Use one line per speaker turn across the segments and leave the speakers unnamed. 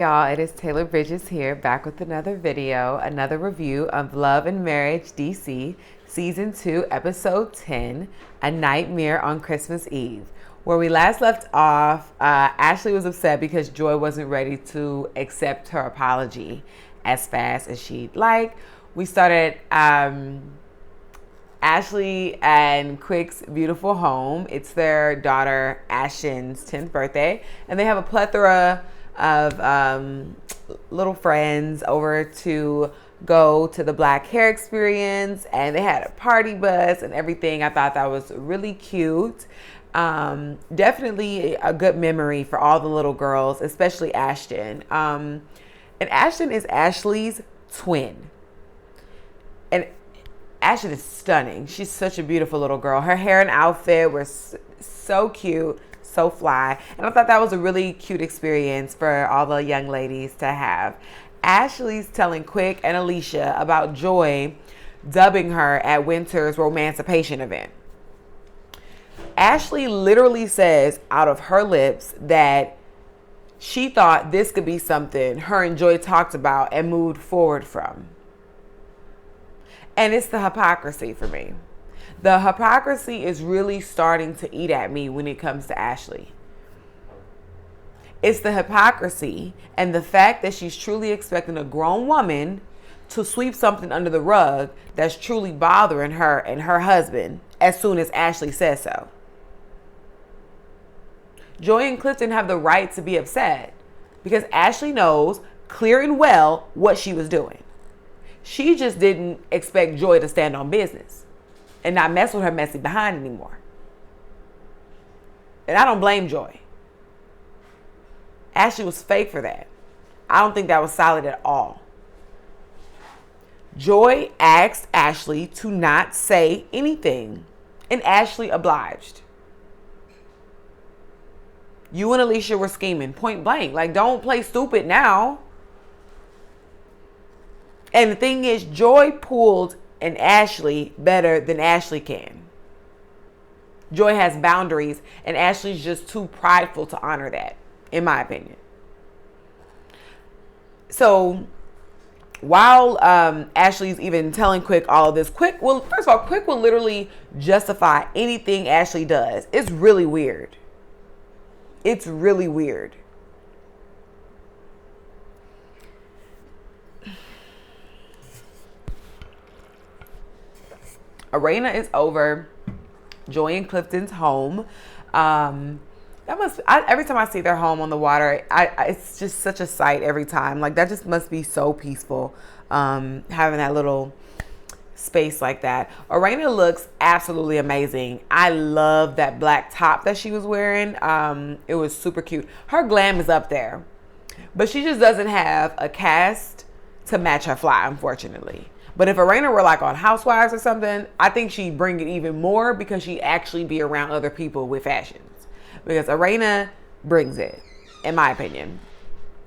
Y'all, it is Taylor Bridges here, back with another video, another review of Love and Marriage DC, Season 2, Episode 10, A Nightmare on Christmas Eve. Where we last left off, Ashley was upset because Joy wasn't ready to accept her apology as fast as she'd like. We started Ashley and Quick's beautiful home. It's their daughter Ashton's 10th birthday, and they have a plethora of little friends over to go to the Black Hair Experience, and they had a party bus and everything. I thought that was really cute. Definitely a good memory for all the little girls, especially Ashton. And Ashton is Ashley's twin. And Ashton is stunning. She's such a beautiful little girl. Her hair and outfit were so cute, so fly. And I thought that was a really cute experience for all the young ladies to have. Ashley's telling Quick and Alicia about Joy dubbing her at Winter's Romancipation event. Ashley literally says out of her lips that she thought this could be something her and Joy talked about and moved forward from. And it's the hypocrisy for me. The hypocrisy is really starting to eat at me when it comes to Ashley. It's the hypocrisy and the fact that she's truly expecting a grown woman to sweep something under the rug that's truly bothering her and her husband as soon as Ashley says so. Joy and Clifton have the right to be upset because Ashley knows clear and well what she was doing. She just didn't expect Joy to stand on business and not mess with her messy behind anymore. And I don't blame Joy. Ashley was fake for that. I don't think that was solid at all. Joy asked Ashley to not say anything, and Ashley obliged. You and Alicia were scheming, point blank. Like, don't play stupid now. And the thing is, Joy pulled an Ashley better than Ashley can. Joy has boundaries, and Ashley's just too prideful to honor that, in my opinion. So while Ashley's even telling Quick all of this, Quick will literally justify anything Ashley does. It's really weird. It's really weird. Arena is over Joy and Clifton's home. Every time I see their home on the water, it's just such a sight every time. Like, that just must be so peaceful, having that little space like that. Arena looks absolutely amazing. I love that black top that she was wearing. It was super cute. Her glam is up there, but she just doesn't have a cast to match her fly, unfortunately. But if Arena were like on Housewives or something, I think she'd bring it even more because she'd actually be around other people with fashions. Because Arena brings it, in my opinion.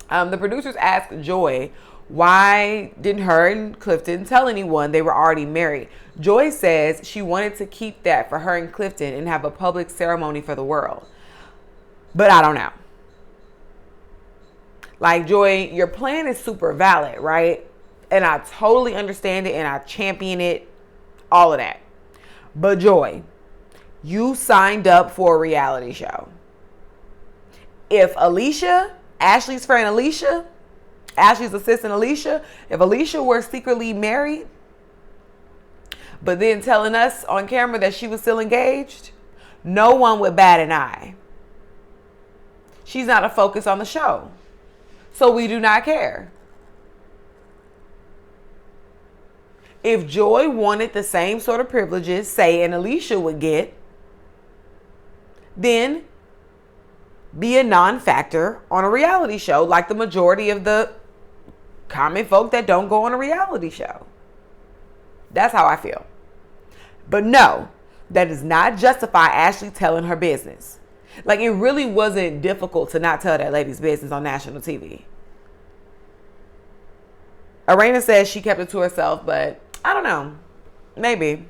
The producers asked Joy, why didn't her and Clifton tell anyone they were already married? Joy says she wanted to keep that for her and Clifton and have a public ceremony for the world. But I don't know. Like, Joy, your plan is super valid, right? And I totally understand it and I champion it, all of that. But Joy, you signed up for a reality show. If Alicia, Ashley's friend Alicia, Ashley's assistant Alicia, if Alicia were secretly married, but then telling us on camera that she was still engaged, no one would bat an eye. She's not a focus on the show. So we do not care. If Joy wanted the same sort of privileges, say, and Alicia would get, then be a non-factor on a reality show like the majority of the common folk that don't go on a reality show. That's how I feel. But no, that does not justify Ashley telling her business. Like, it really wasn't difficult to not tell that lady's business on national TV. Arena says she kept it to herself, but I don't know. Maybe.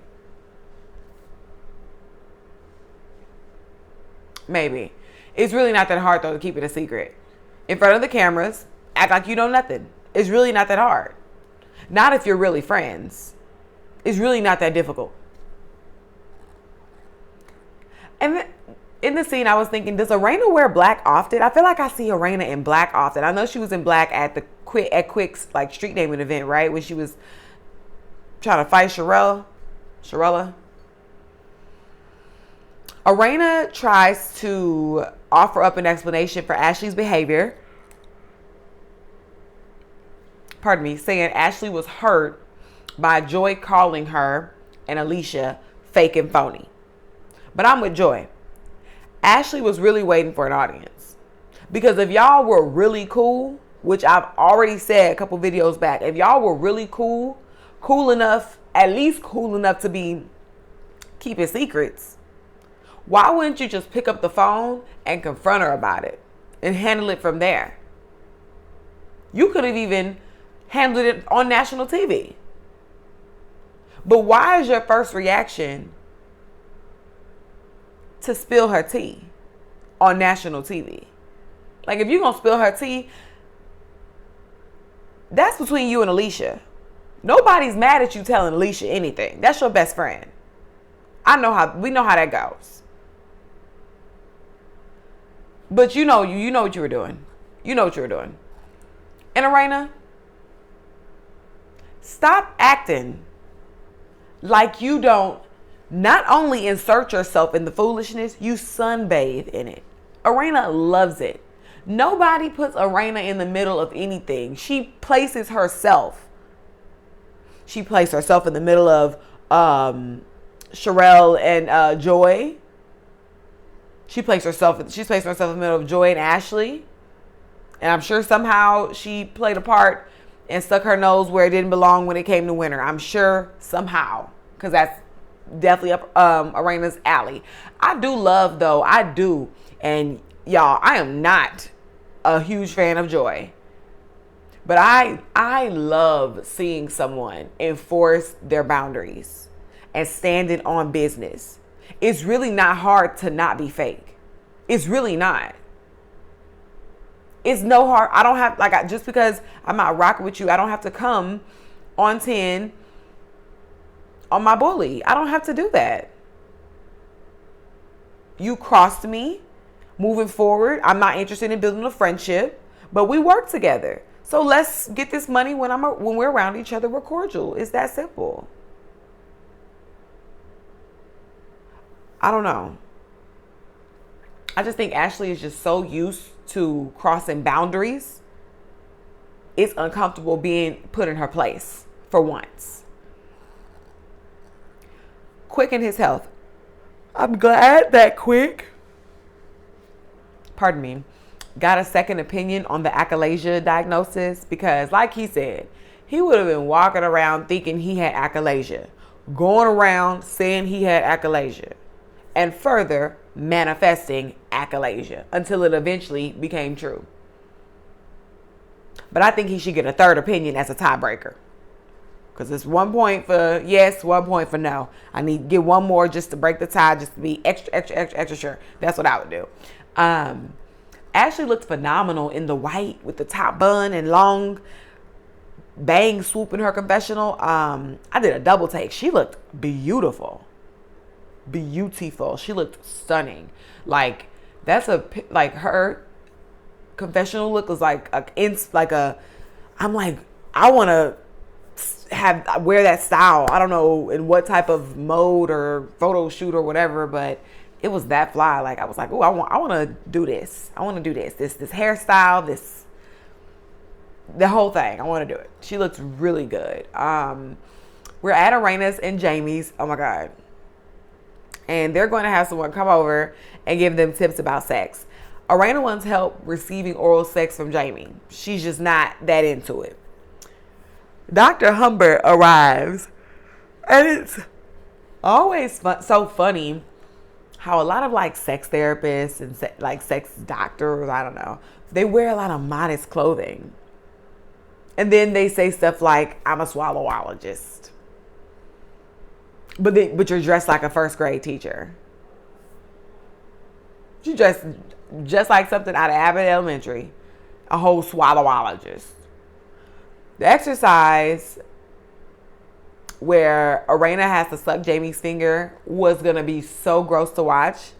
Maybe. It's really not that hard, though, to keep it a secret. In front of the cameras, act like you know nothing. It's really not that hard. Not if you're really friends. It's really not that difficult. And in the scene, I was thinking, does Arena wear black often? I feel like I see Arena in black often. I know she was in black at Quick's like street naming event, right? When she was trying to fight Sharella. Arena tries to offer up an explanation for Ashley's behavior. Pardon me, saying Ashley was hurt by Joy calling her and Alicia fake and phony. But I'm with Joy. Ashley was really waiting for an audience. Because if y'all were really cool, which I've already said a couple videos back, if y'all were really cool enough, at least cool enough to be keeping secrets, why wouldn't you just pick up the phone and confront her about it and handle it from there? You could have even handled it on national TV. But why is your first reaction to spill her tea on national TV? Like, if you're going to spill her tea, that's between you and Alicia. Nobody's mad at you telling Alicia anything. That's your best friend. We know how that goes. But you know what you were doing. You know what you were doing. And Arena, stop acting like you don't not only insert yourself in the foolishness, you sunbathe in it. Arena loves it. Nobody puts Arena in the middle of anything. She places herself. She placed herself in the middle of Sharelle and Joy. She's placed herself in the middle of Joy and Ashley. And I'm sure somehow she played a part and stuck her nose where it didn't belong when it came to winter. I'm sure somehow, because that's definitely up Arena's alley. I do. And y'all, I am not a huge fan of Joy. But I love seeing someone enforce their boundaries and standing on business. It's really not hard to not be fake. It's really not. It's no hard. I don't have, just because I'm not rocking with you, I don't have to come on 10 on my bully. I don't have to do that. You crossed me. Moving forward, I'm not interested in building a friendship, but we work together. So let's get this money when we're around each other. We're cordial. It's that simple. I don't know. I just think Ashley is just so used to crossing boundaries. It's uncomfortable being put in her place for once. Quick in his health. I'm glad that Quick, got a second opinion on the achalasia diagnosis, because like he said, he would have been walking around thinking he had achalasia, going around saying he had achalasia, and further manifesting achalasia until it eventually became true. But I think he should get a third opinion as a tiebreaker, because it's 1 point for yes, 1 point for no. I need to get one more just to break the tie, just to be extra sure. That's what I would do. Ashley looked phenomenal in the white with the top bun and long bang swoop in her confessional. I did a double take. She looked beautiful. She looked stunning. Like, her confessional look was I'm like, I want to wear that style. I don't know in what type of mode or photo shoot or whatever, but it was that fly. Like, I was like, oh, I want to do this. I want to do this hairstyle, the whole thing. I want to do it. She looks really good. We're at Arena's and Jamie's. Oh my God. And they're going to have someone come over and give them tips about sex. Arena wants help receiving oral sex from Jamie. She's just not that into it. Dr. Humbert arrives, and it's always so funny how a lot of sex therapists and sex doctors, I don't know, they wear a lot of modest clothing. And then they say stuff like, I'm a swallowologist. But you're dressed like a first grade teacher. You dress just like something out of Abbott Elementary. a whole swallowologist. The exercise where Arena has to suck Jamie's finger was going to be so gross to watch.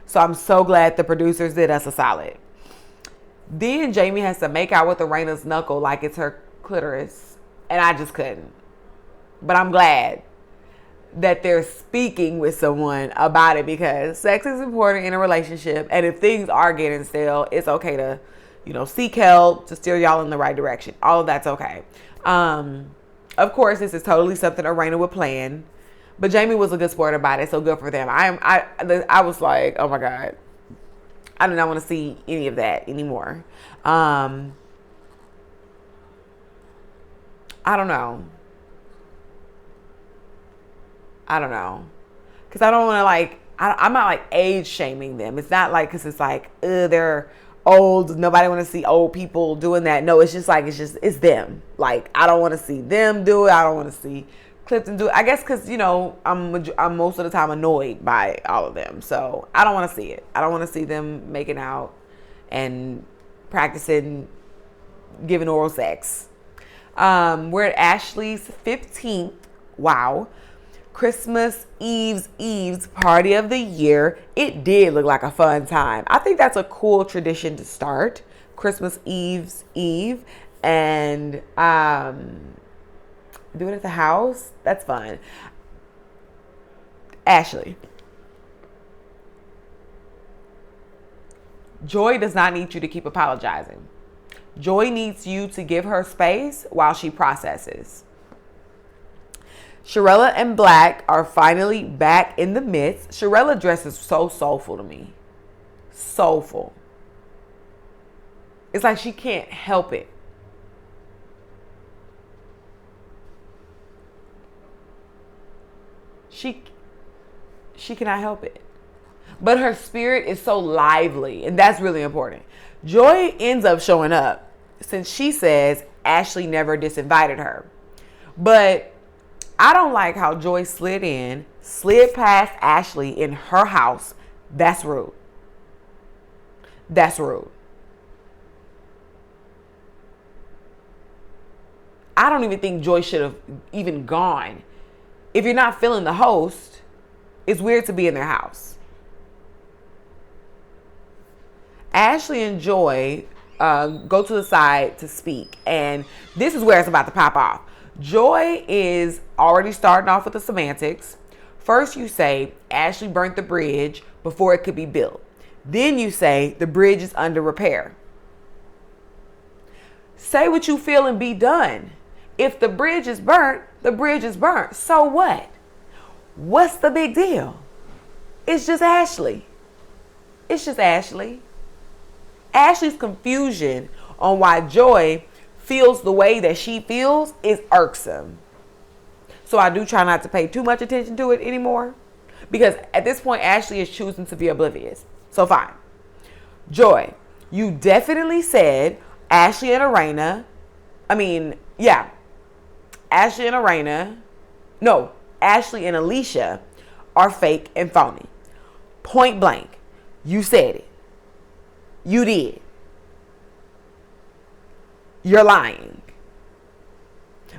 So I'm so glad the producers did us a solid. Then Jamie has to make out with Arena's knuckle like it's her clitoris. And I just couldn't. But I'm glad that they're speaking with someone about it, because sex is important in a relationship. And if things are getting stale, it's okay to, seek help to steer y'all in the right direction. All of that's okay. Of course, this is totally something Arena would plan. But Jamie was a good sport about it, so good for them. I was like, oh my God. I do not want to see any of that anymore. I don't know. Because I don't want to I'm not age shaming them. It's not because it's they're old. Nobody want to see old people doing that. No, it's it's them. I don't want to see them do it. I don't want to see Clifton do it. I guess because, I'm most of the time annoyed by all of them. So I don't want to see it. I don't want to see them making out and practicing giving oral sex. We're at Ashley's 15th. Wow. Christmas Eve's party of the year. It did look like a fun time. I think that's a cool tradition to start. Christmas Eve and do it at the house. That's fun. Ashley. Joy does not need you to keep apologizing. Joy needs you to give her space while she processes. Sharella and Black are finally back in the midst. Sharella dresses so soulful to me. Soulful. It's like she can't help it. She cannot help it. But her spirit is so lively, and that's really important. Joy ends up showing up since she says Ashley never disinvited her. But I don't like how Joy slid past Ashley in her house. That's rude. That's rude. I don't even think Joy should have even gone. If you're not feeling the host, it's weird to be in their house. Ashley and Joy go to the side to speak, and this is where it's about to pop off. Joy is already starting off with the semantics. First you say Ashley burnt the bridge before it could be built. Then you say the bridge is under repair. Say what you feel and be done. If the bridge is burnt, the bridge is burnt. So what? What's the big deal? It's just Ashley. It's just Ashley. Ashley's confusion on why Joy feels the way that she feels is irksome. So I do try not to pay too much attention to it anymore, because at this point Ashley is choosing to be oblivious. So fine. Joy, you definitely said Ashley and Alicia are fake and phony. Point blank. You said it. You did. You're lying.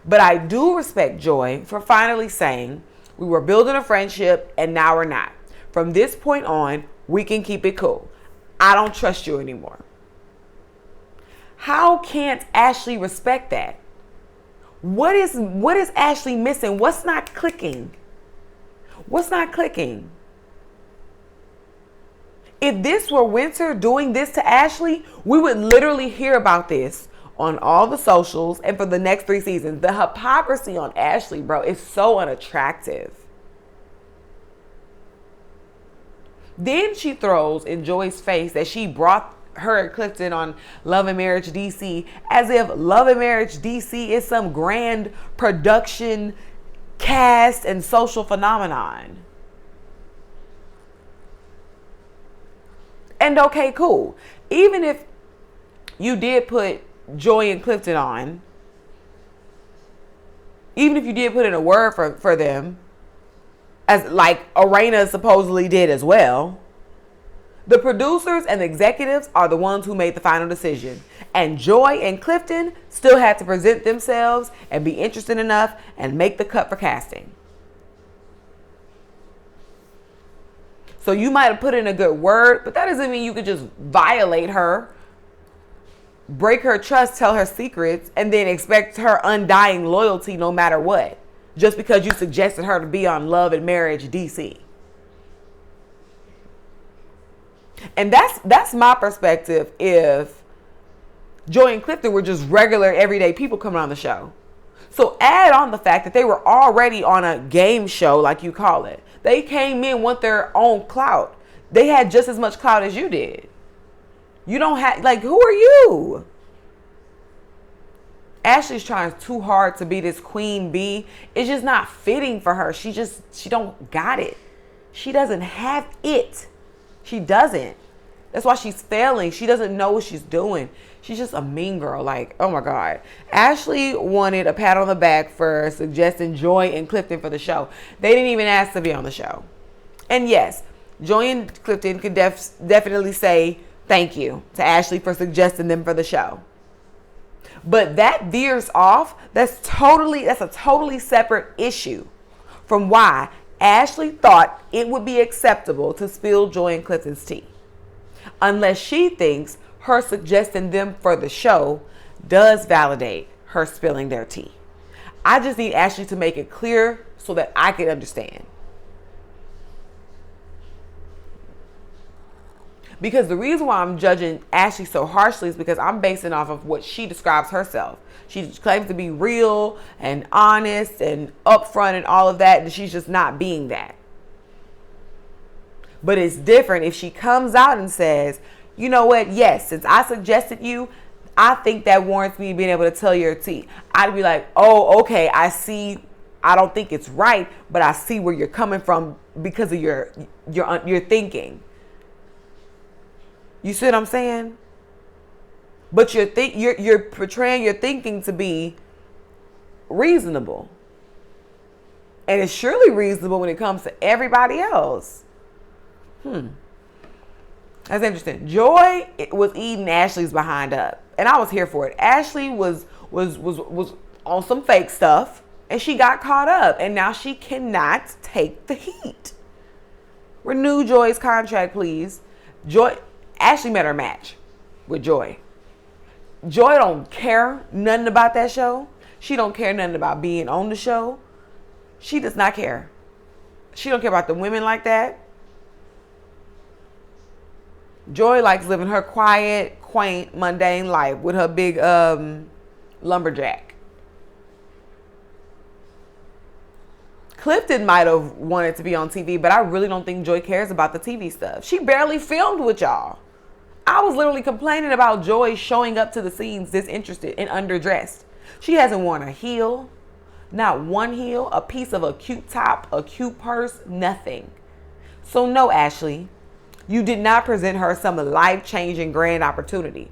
But I do respect Joy for finally saying we were building a friendship and now we're not. From this point on, we can keep it cool. I don't trust you anymore. How can't Ashley respect that? What is Ashley missing? What's not clicking? What's not clicking? If this were Winter doing this to Ashley, we would literally hear about this on all the socials and for the next 3 seasons. The hypocrisy on Ashley, bro, is so unattractive. Then she throws in Joy's face that she brought her and Clifton on Love and Marriage DC, as if Love and Marriage DC is some grand production, cast, and social phenomenon. And okay, cool. Even if you did put Joy and Clifton on, even if you did put in a word for them, as like Arena supposedly did as well, the producers and the executives are the ones who made the final decision. And Joy and Clifton still had to present themselves and be interested enough and make the cut for casting. So you might have put in a good word, but that doesn't mean you could just violate her, break her trust, tell her secrets, and then expect her undying loyalty no matter what, just because you suggested her to be on Love and Marriage DC. And that's my perspective if Joy and Clifton were just regular everyday people coming on the show. So add on the fact that they were already on a game show, like you call it. They came in with their own clout. They had just as much clout as you did. You don't have, like, who are you? Ashley's trying too hard to be this queen bee. It's just not fitting for her. She don't got it. She doesn't have it. She doesn't. That's why she's failing. She doesn't know what she's doing. She's just a mean girl. Like, oh my God. Ashley wanted a pat on the back for suggesting Joy and Clifton for the show. They didn't even ask to be on the show. And yes, Joy and Clifton could definitely say thank you to Ashley for suggesting them for the show. But that veers off. That's a totally separate issue from why Ashley thought it would be acceptable to spill Joy and Clifton's tea. Unless she thinks her suggesting them for the show does validate her spilling their tea. I just need Ashley to make it clear so that I can understand. Because the reason why I'm judging Ashley so harshly is because I'm basing off of what she describes herself. She claims to be real and honest and upfront and all of that, and she's just not being that. But it's different if she comes out and says, you know what, yes, since I suggested you, I think that warrants me being able to tell your tea. I'd be like, oh, okay, I see. I don't think it's right, but I see where you're coming from because of your thinking. You see what I'm saying? But you're portraying your thinking to be reasonable. And it's surely reasonable when it comes to everybody else. That's interesting. Joy was eating Ashley's behind up, and I was here for it. Ashley was on some fake stuff, and she got caught up, and now she cannot take the heat. Renew Joy's contract, please. Ashley met her match with Joy. Joy don't care nothing about that show. She don't care nothing about being on the show. She does not care. She don't care about the women like that. Joy likes living her quiet, quaint, mundane life with her big lumberjack. Clifton might have wanted to be on TV, but I really don't think Joy cares about the TV stuff. She barely filmed with y'all. I was literally complaining about Joy showing up to the scenes disinterested and underdressed. She hasn't worn a heel, not one heel, a piece of a cute top, a cute purse, nothing. So no, Ashley, you did not present her some life-changing grand opportunity.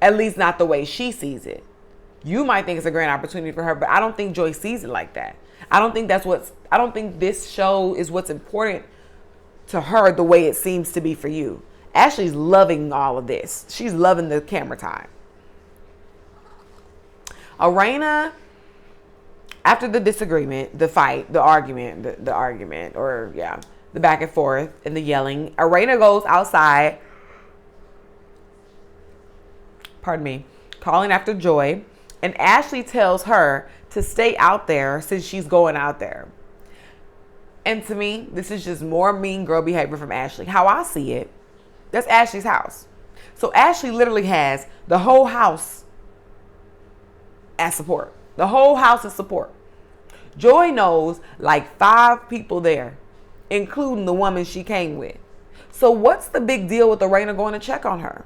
At least not the way she sees it. You might think it's a grand opportunity for her, but I don't think Joy sees it like that. I don't think this show is what's important to her the way it seems to be for you. Ashley's loving all of this. She's loving the camera time. Arena, after the disagreement, the fight, the back and forth and the yelling, Arena goes outside, calling after Joy, and Ashley tells her to stay out there since she's going out there. And to me, this is just more mean girl behavior from Ashley. How I see it, that's Ashley's house. So Ashley literally has the whole house as support. The whole house is support. Joy knows like 5 people there, including the woman she came with. So what's the big deal with Arena going to check on her?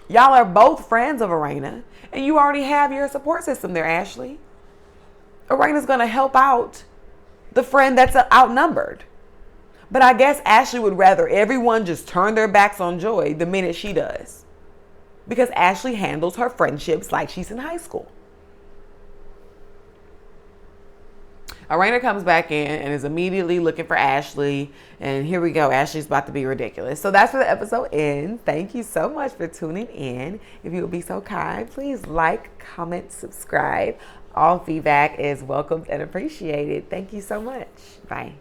Y'all are both friends of Arena, and you already have your support system there, Ashley. Arena's going to help out the friend that's outnumbered. But I guess Ashley would rather everyone just turn their backs on Joy the minute she does. Because Ashley handles her friendships like she's in high school. Arena comes back in and is immediately looking for Ashley. And here we go. Ashley's about to be ridiculous. So that's where the episode ends. Thank you so much for tuning in. If you would be so kind, please like, comment, subscribe. All feedback is welcomed and appreciated. Thank you so much. Bye.